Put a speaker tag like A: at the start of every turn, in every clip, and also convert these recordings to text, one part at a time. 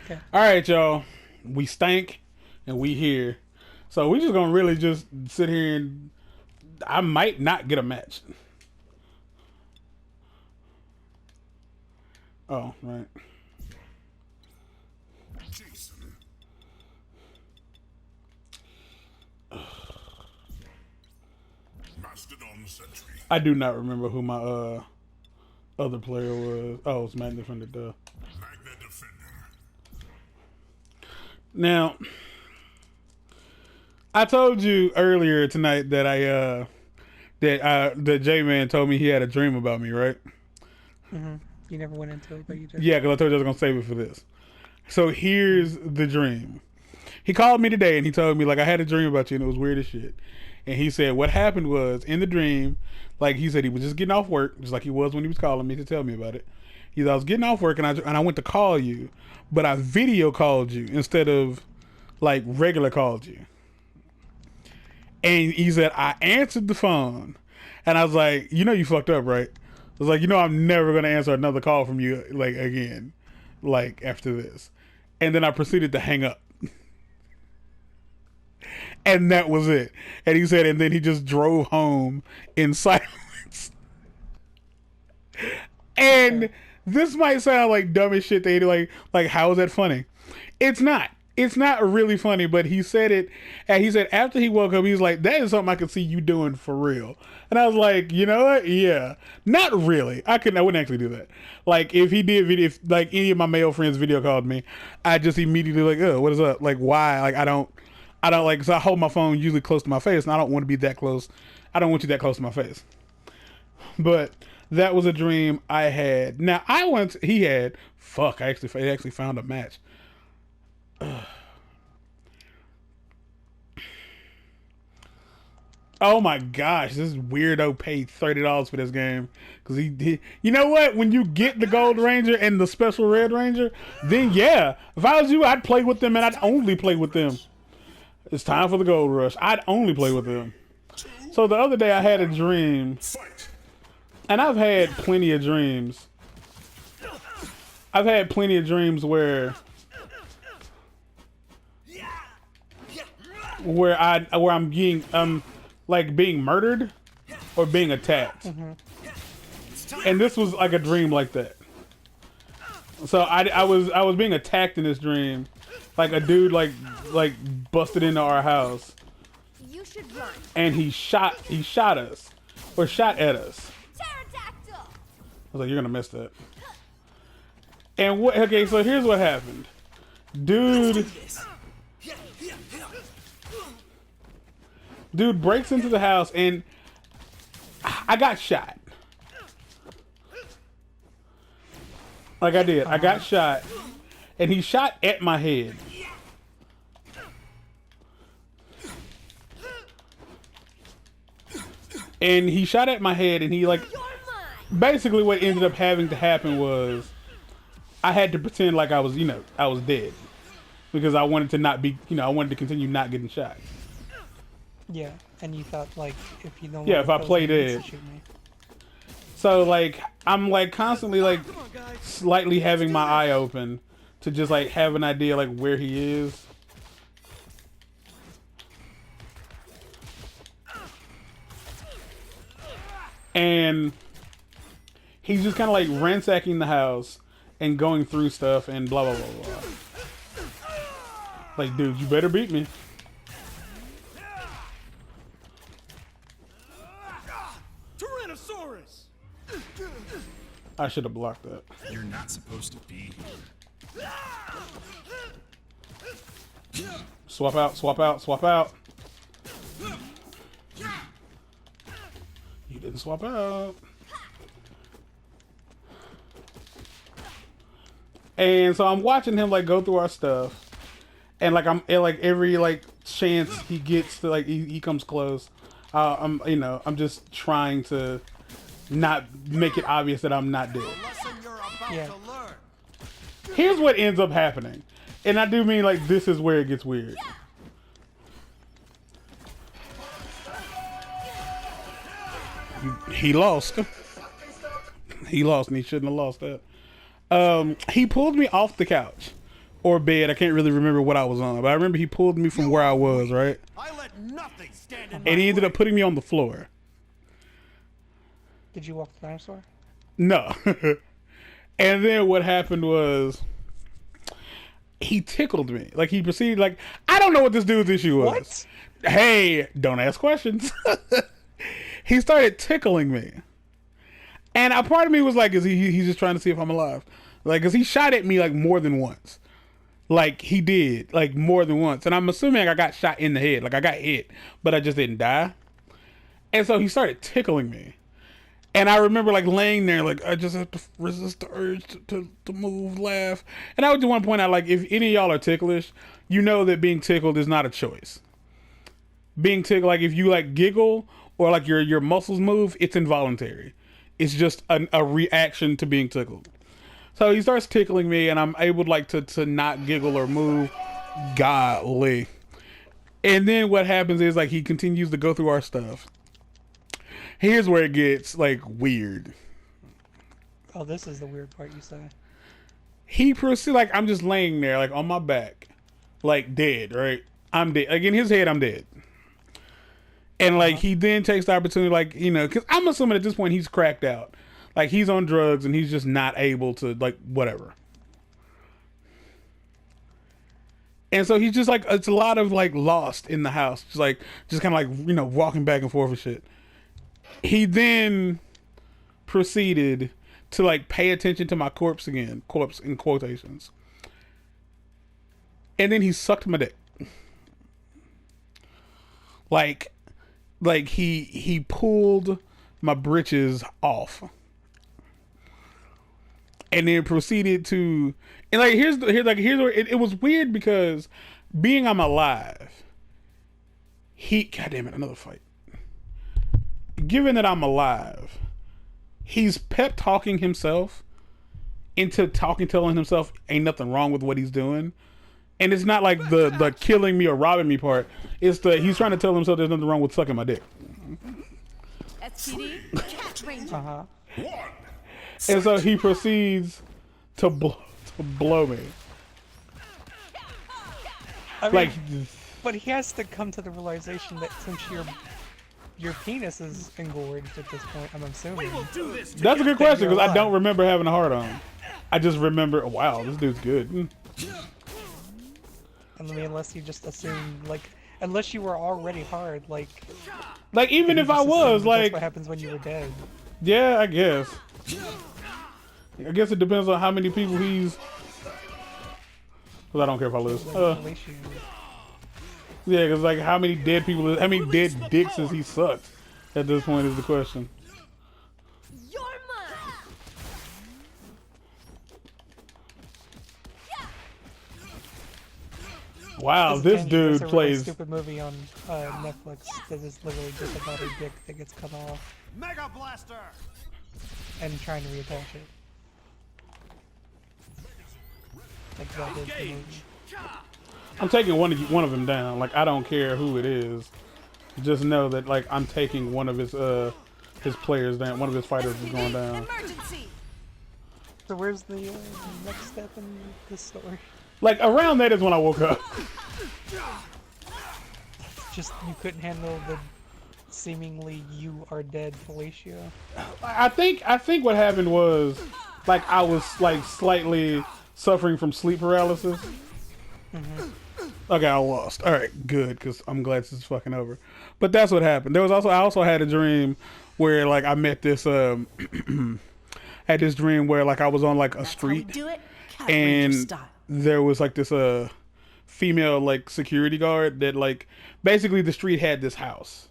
A: Okay.
B: All right, y'all. We stank and we here. So we just gonna really just sit here and I might not get a match. Oh, right. I do not remember who my other player was. Oh, it's Magnet Defender. Duh. Now, I told you earlier tonight that that Jmann told me he had a dream about me, right?
A: Mm-hmm. You never went into it, but you did.
B: Yeah, because I told you I was gonna save it for this. So here's the dream. He called me today and he told me, like, I had a dream about you and it was weird as shit. And he said what happened was in the dream, like he said he was just getting off work, just like he was when he was calling me to tell me about it. He said I was getting off work and I went to call you, but I video called you instead of like regular called you. And he said I answered the phone, and I was like, you fucked up, right? I was like, I'm never gonna answer another call from you like again, like after this. And then I proceeded to hang up. And that was it. And he said, and then he just drove home in silence. And this might sound like dumb as shit. They like, how is that funny? It's not. It's not really funny, but he said it, and he said after he woke up, he was like, that is something I could see you doing for real. And I was like, you know what? Yeah. Not really. I wouldn't actually do that. Like, if he did if like any of my male friends video called me, I just immediately like, oh, what is up? Like, why? Like, I don't like, so I hold my phone usually close to my face, and I don't want to be that close. I don't want you that close to my face. But that was a dream I had. Now, he actually found a match. Oh my gosh, this weirdo paid $30 for this game because you know what? When you get the Gold Ranger and the Special Red Ranger, then yeah, if I was you, I'd play with them and I'd only play with them. It's time for the Gold Rush. I'd only play with them. So the other day I had a dream, and I've had plenty of dreams. I've had plenty of dreams where I'm being like being murdered or being attacked. Mm-hmm. And this was like a dream like that. So I was being attacked in this dream. Like a dude like busted into our house.
C: You should run.
B: And he shot us. Or shot at us.
C: Pterodactyl.
B: I was like, you're gonna miss that. And okay, so here's what happened. Dude breaks into the house and I got shot. Like I did. I got shot. And he shot at my head. And he shot at my head and he like... Basically what ended up having to happen was... I had to pretend like I was dead. Because I wanted to not be... I wanted to continue not getting shot.
A: Yeah, and you thought like if you don't.
B: Yeah, if I play dead. So like I'm like constantly like slightly having my eye open to just like have an idea like where he is. And he's just kind of like ransacking the house and going through stuff and blah blah blah blah. Like, dude, you better beat me. I should have blocked that.
D: You're not supposed to be here.
B: Swap out, swap out, swap out. You didn't swap out. And so I'm watching him like go through our stuff. And like I'm like every like chance he gets to like he comes close. I'm just trying to not make it obvious that I'm not dead.
A: Yeah.
B: Here's what ends up happening. And I do mean like this is where it gets weird. He lost. He lost and he shouldn't have lost that. He pulled me off the couch or bed. I can't really remember what I was on, but I remember he pulled me from where I was, right?
E: I let nothing stand in
B: And he ended up putting me on the floor.
A: Did you walk the dinosaur?
B: No. And then what happened was he tickled me. Like he proceeded, like, I don't know what this dude's issue was.
A: What?
B: Hey, don't ask questions. He started tickling me. And a part of me was like, he's just trying to see if I'm alive. Like, cause he shot at me like more than once. Like he did, like more than once. And I'm assuming I got shot in the head. Like I got hit, but I just didn't die. And so he started tickling me. And I remember like laying there, like I just have to resist the urge to move, laugh. And I would just want to point out, like, if any of y'all are ticklish, you know that being tickled is not a choice. Being tickled, like if you like giggle or like your muscles move, it's involuntary. It's just a reaction to being tickled. So he starts tickling me, and I'm able like to not giggle or move. Golly. And then what happens is like he continues to go through our stuff. Here's where it gets like weird.
A: Oh, this is the weird part you say.
B: He proceeds, like I'm just laying there like on my back, like dead, right? I'm dead. Like in his head, I'm dead. And like he then takes the opportunity, like, you know, because I'm assuming at this point he's cracked out. Like he's on drugs and he's just not able to, like, whatever. And so he's just like, it's a lot of like lost in the house. Just kind of like, you know, walking back and forth and shit. He then proceeded to like pay attention to my corpse again, corpse in quotations. And then he sucked my dick. Like he pulled my britches off. And then proceeded to, and like here's where it was weird, because being I'm alive, goddamn it, another fight. Given that I'm alive, he's pep talking himself into telling himself ain't nothing wrong with what he's doing. And it's not like the killing me or robbing me part. It's he's trying to tell himself there's nothing wrong with sucking my dick.
C: STD, catch ranger.
A: Uh-huh.
B: And so he proceeds to blow me.
A: I mean,
B: Like,
A: but he has to come to the realization that since your penis is engorged at this point, I'm assuming.
B: that's a good question, because I don't remember having a hard on. I just remember, wow, this dude's good.
A: I mean, unless you just assume, like, unless you were already hard, like
B: even if I was, like,
A: that's what happens when you were dead.
B: yeah, I guess. I guess it depends on how many people he's. Because I don't care if I lose. Yeah, because like how many dead dicks has he sucked? At this point is the question.
C: You're mine.
B: Wow, this dude
A: There's a really
B: plays.
A: stupid movie on Netflix that is literally just about a dick that gets cut off
E: Mega Blaster.
A: and trying to reattach it. Like that is the movie.
B: I'm taking one of them down. Like I don't care who it is. Just know that like I'm taking one of his players down. One of his fighters is going down.
C: Emergency.
A: So where's the next step in this story?
B: Like around that is when I woke up.
A: Just you couldn't handle the seemingly you are dead fellatio.
B: I think what happened was like I was like slightly suffering from sleep paralysis. Okay, I lost. All right, good, because I'm glad this is fucking over. But that's what happened. I also had a dream where like I met this had this dream where like I was on like a street
C: Do it. Cat
B: and
C: ranger style.
B: there was like this female like security guard that like basically the street had this house.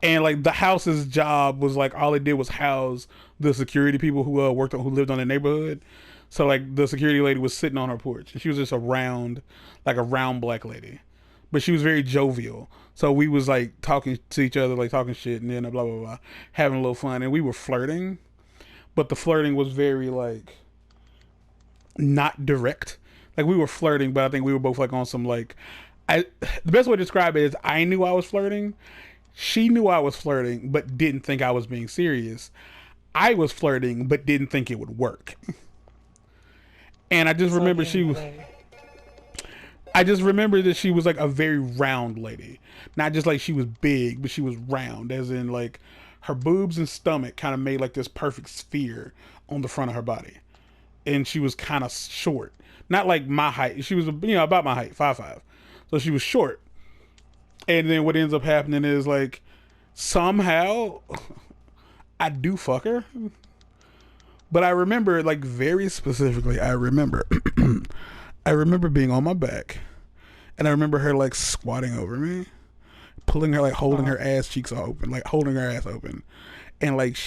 B: And like the house's job was like all it did was house the security people who who lived on the neighborhood. So like the security lady was sitting on her porch and she was just a round black lady, but she was very jovial. So we was like talking to each other, like talking shit, and then blah blah blah, having a little fun, and we were flirting, but the flirting was very like not direct. Like we were flirting, but I think we were both like on some like the best way to describe it is I knew I was flirting. She knew I was flirting, but didn't think I was being serious. I was flirting, but didn't think it would work. And I just
A: So at
B: remember
A: the
B: she
A: end of
B: was.
A: the day-
B: I just remember that she was like a very round lady. Not just like she was big, but she was round, as in like her boobs and stomach kind of made like this perfect sphere on the front of her body. And she was kind of short. Not like my height. She was, about my height, 5'5". So she was short. And then what ends up happening is like somehow I do fuck her. But I remember like very specifically, I remember being on my back, and I remember her like squatting over me, pulling her, like holding her ass cheeks open, like holding her ass open. And like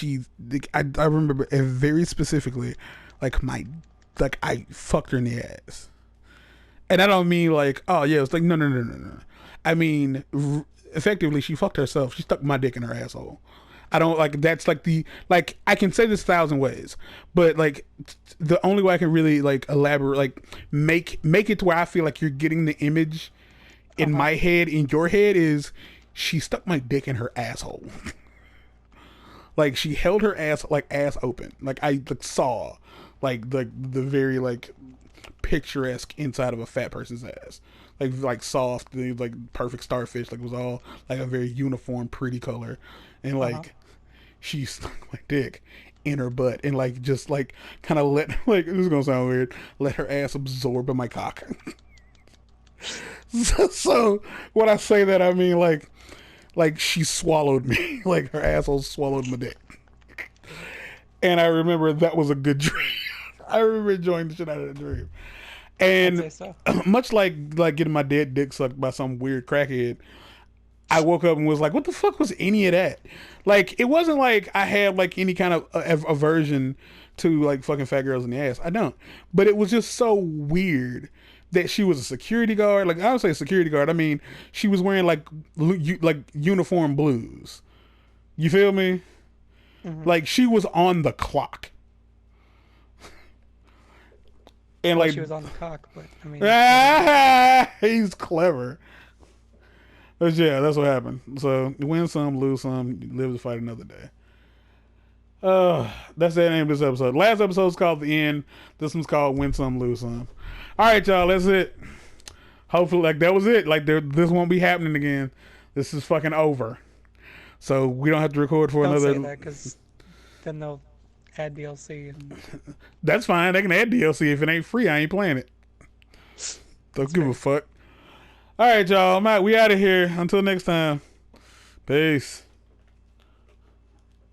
B: I remember it very specifically, like I fucked her in the ass. And I don't mean like, oh yeah, it's like, no. I mean, effectively, she fucked herself. She stuck my dick in her asshole. I don't like, that's like I can say this 1,000 ways, but like the only way I can really like elaborate, like make it to where I feel like you're getting the image in my head, in your head, is she stuck my dick in her asshole. Like she held her ass open. Like I saw like the very like picturesque inside of a fat person's ass. Like soft, like perfect starfish. Like it was all like a very uniform, pretty color. And like she stuck my dick in her butt and like just like kind of let, like, this is gonna sound weird, let her ass absorb in my cock. So when I say that, I mean like she swallowed me. Like her asshole swallowed my dick. And I remember that was a good dream. I remember enjoying the shit out of the dream. And
A: I'd say
B: much like getting my dead dick sucked by some weird crackhead, I woke up and was like, what the fuck was any of that? Like, it wasn't like I had like any kind of aversion to like fucking fat girls in the ass. I don't. But it was just so weird that she was a security guard. Like, I don't say security guard. I mean, she was wearing like uniform blues. You feel me? Mm-hmm. Like, she was on the clock. And
A: Well,
B: like,
A: she was on the cock, but I mean,
B: he's clever. But yeah, that's what happened. So you win some, lose some, you live to fight another day. That's the name of this episode. Last episode is called The End. This one's called Win Some, Lose Some. All right, y'all, that's it. Hopefully, like, that was it. Like, this won't be happening again. This is fucking over. So we don't have to record for
A: don't
B: another.
A: say that because then they'll add DLC. And...
B: That's fine. They can add DLC. If it ain't free, I ain't playing it. Don't give a fuck. All right, y'all. We out of here. Until next time. Peace.